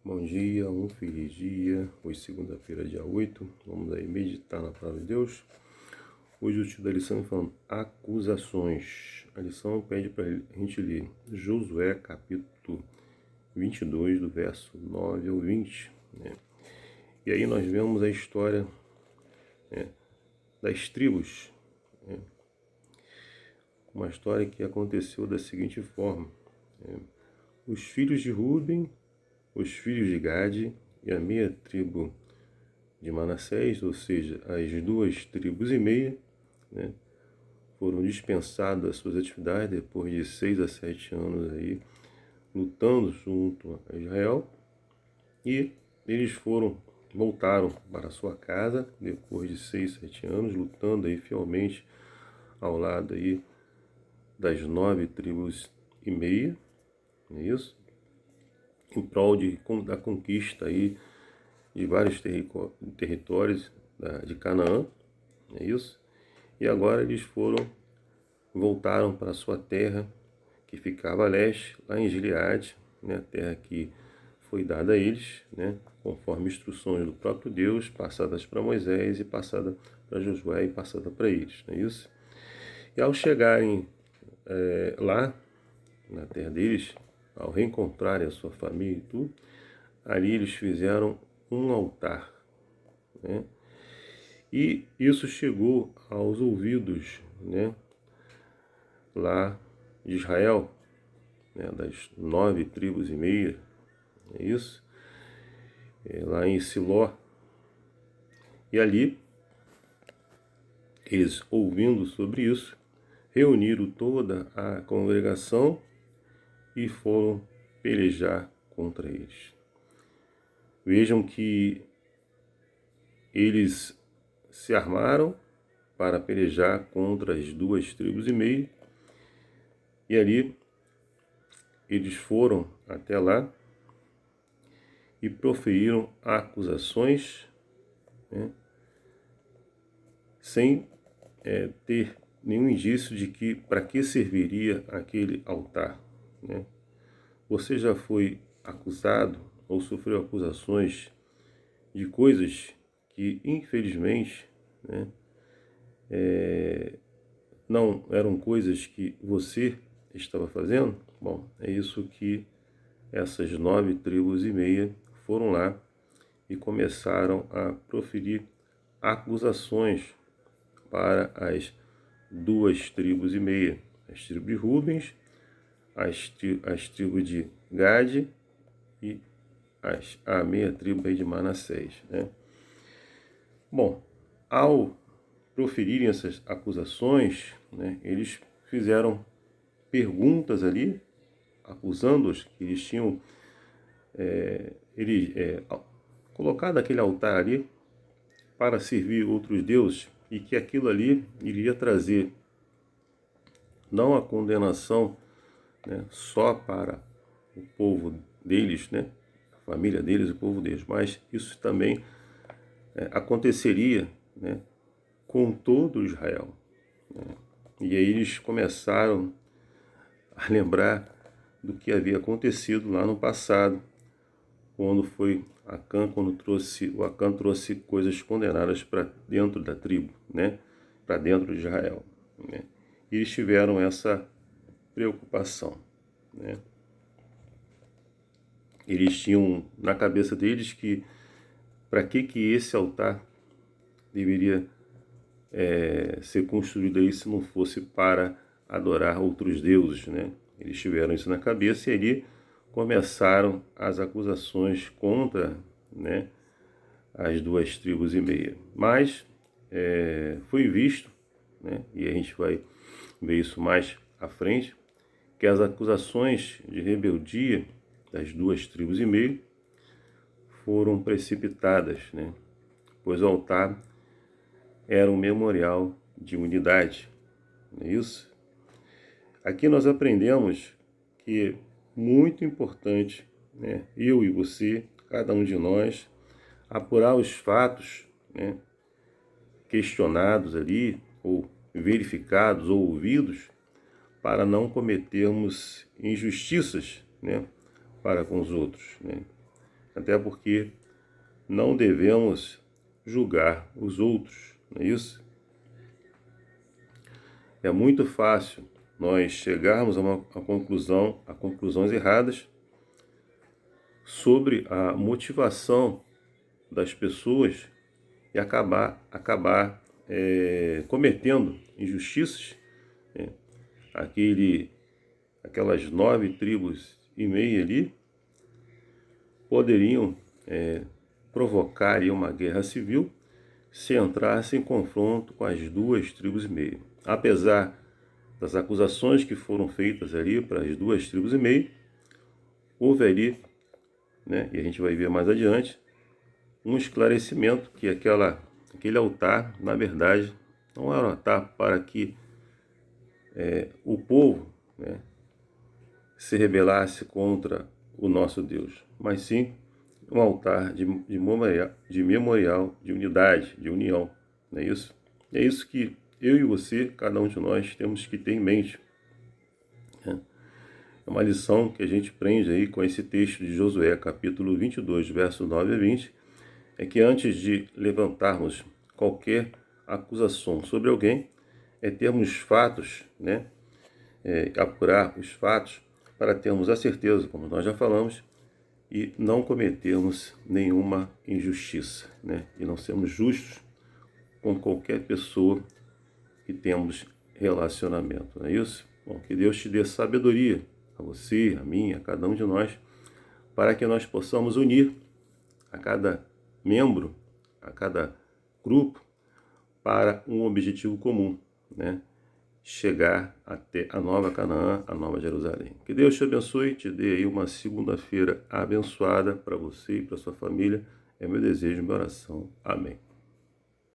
Bom dia, um feliz dia. Hoje, segunda-feira, dia 8. Vamos aí meditar na palavra de Deus. Hoje o título da lição é falando acusações. A lição pede para a gente ler Josué, capítulo 22, do verso 9 ao 20. E aí nós vemos a história das tribos. Uma história que aconteceu da seguinte forma. Os filhos de Ruben, os filhos de Gade e a meia tribo de Manassés, ou seja, as 2,5 tribos, foram dispensados das suas atividades depois de 6 a 7 anos aí, lutando junto a Israel, e eles voltaram para sua casa depois de 6 a 7 anos, lutando aí fielmente ao lado aí das 9,5 tribos, é isso? Em prol da conquista aí de vários territórios de Canaã, é isso? E agora eles voltaram para a sua terra, que ficava a leste, lá em Gileade, a terra que foi dada a eles, conforme instruções do próprio Deus, passadas para Moisés e passada para Josué e passada para eles, não é isso? E ao chegarem lá, na terra deles, ao reencontrarem a sua família e tudo, ali eles fizeram um altar, E isso chegou aos ouvidos, lá de Israel, das 9,5 tribos, é isso? Lá em Siló. E ali, eles ouvindo sobre isso, reuniram toda a congregação e foram pelejar contra eles. Vejam que eles se armaram para pelejar contra as 2,5 tribos, e ali eles foram até lá e proferiram acusações, sem ter nenhum indício de que para que serviria aquele altar. Você já foi acusado ou sofreu acusações de coisas que, infelizmente, não eram coisas que você estava fazendo? Bom, é isso que essas 9,5 tribos foram lá e começaram a proferir acusações para as 2,5 tribos, as tribos de Rubens, as tribos de Gade e a meia tribo de Manassés. Bom, ao proferirem essas acusações, eles fizeram perguntas ali, acusando-os que eles tinham colocado aquele altar ali para servir outros deuses, e que aquilo ali iria trazer não a condenação só para o povo deles, a família deles, o povo deles, mas isso também aconteceria com todo Israel. E aí eles começaram a lembrar do que havia acontecido lá no passado, quando o Acã trouxe coisas condenadas para dentro da tribo, para dentro de Israel. E eles tiveram essa preocupação. Eles tinham na cabeça deles que para que esse altar deveria ser construído aí se não fosse para adorar outros deuses, Eles tiveram isso na cabeça e ali começaram as acusações contra, as 2,5 tribos. Mas foi visto, e a gente vai ver isso mais à frente, que as acusações de rebeldia das 2,5 tribos foram precipitadas, pois o altar era um memorial de unidade, não é isso? Aqui nós aprendemos que é muito importante, eu e você, cada um de nós, apurar os fatos, questionados ali, ou verificados, ou ouvidos, para não cometermos injustiças, para com os outros, Até porque não devemos julgar os outros, não é isso? É muito fácil nós chegarmos a conclusões erradas sobre a motivação das pessoas e acabar cometendo injustiças. né? Aquelas 9,5 tribos ali poderiam provocar aí uma guerra civil se entrasse em confronto com as 2,5 tribos. Apesar das acusações que foram feitas ali para as 2,5 tribos, houve ali, né, e a gente vai ver mais adiante, um esclarecimento que aquele altar, na verdade, não era um altar para que o povo, né, se rebelasse contra o nosso Deus, mas sim um altar de memorial, de unidade, de união, não é isso? É isso que eu e você, cada um de nós, temos que ter em mente. Né? É uma lição que a gente aprende aí com esse texto de Josué, capítulo 22, versos 9 a 20, é que antes de levantarmos qualquer acusação sobre alguém, é termos fatos, né? Apurar os fatos para termos a certeza, como nós já falamos, e não cometermos nenhuma injustiça, né? E não sermos justos com qualquer pessoa que temos relacionamento, não é isso? Bom, que Deus te dê sabedoria, a você, a mim, a cada um de nós, para que nós possamos unir a cada membro, a cada grupo, para um objetivo comum, né? Chegar até a nova Canaã, a nova Jerusalém. Que Deus te abençoe, te dê aí uma segunda-feira abençoada para você e para sua família. É meu desejo, minha oração. Amém.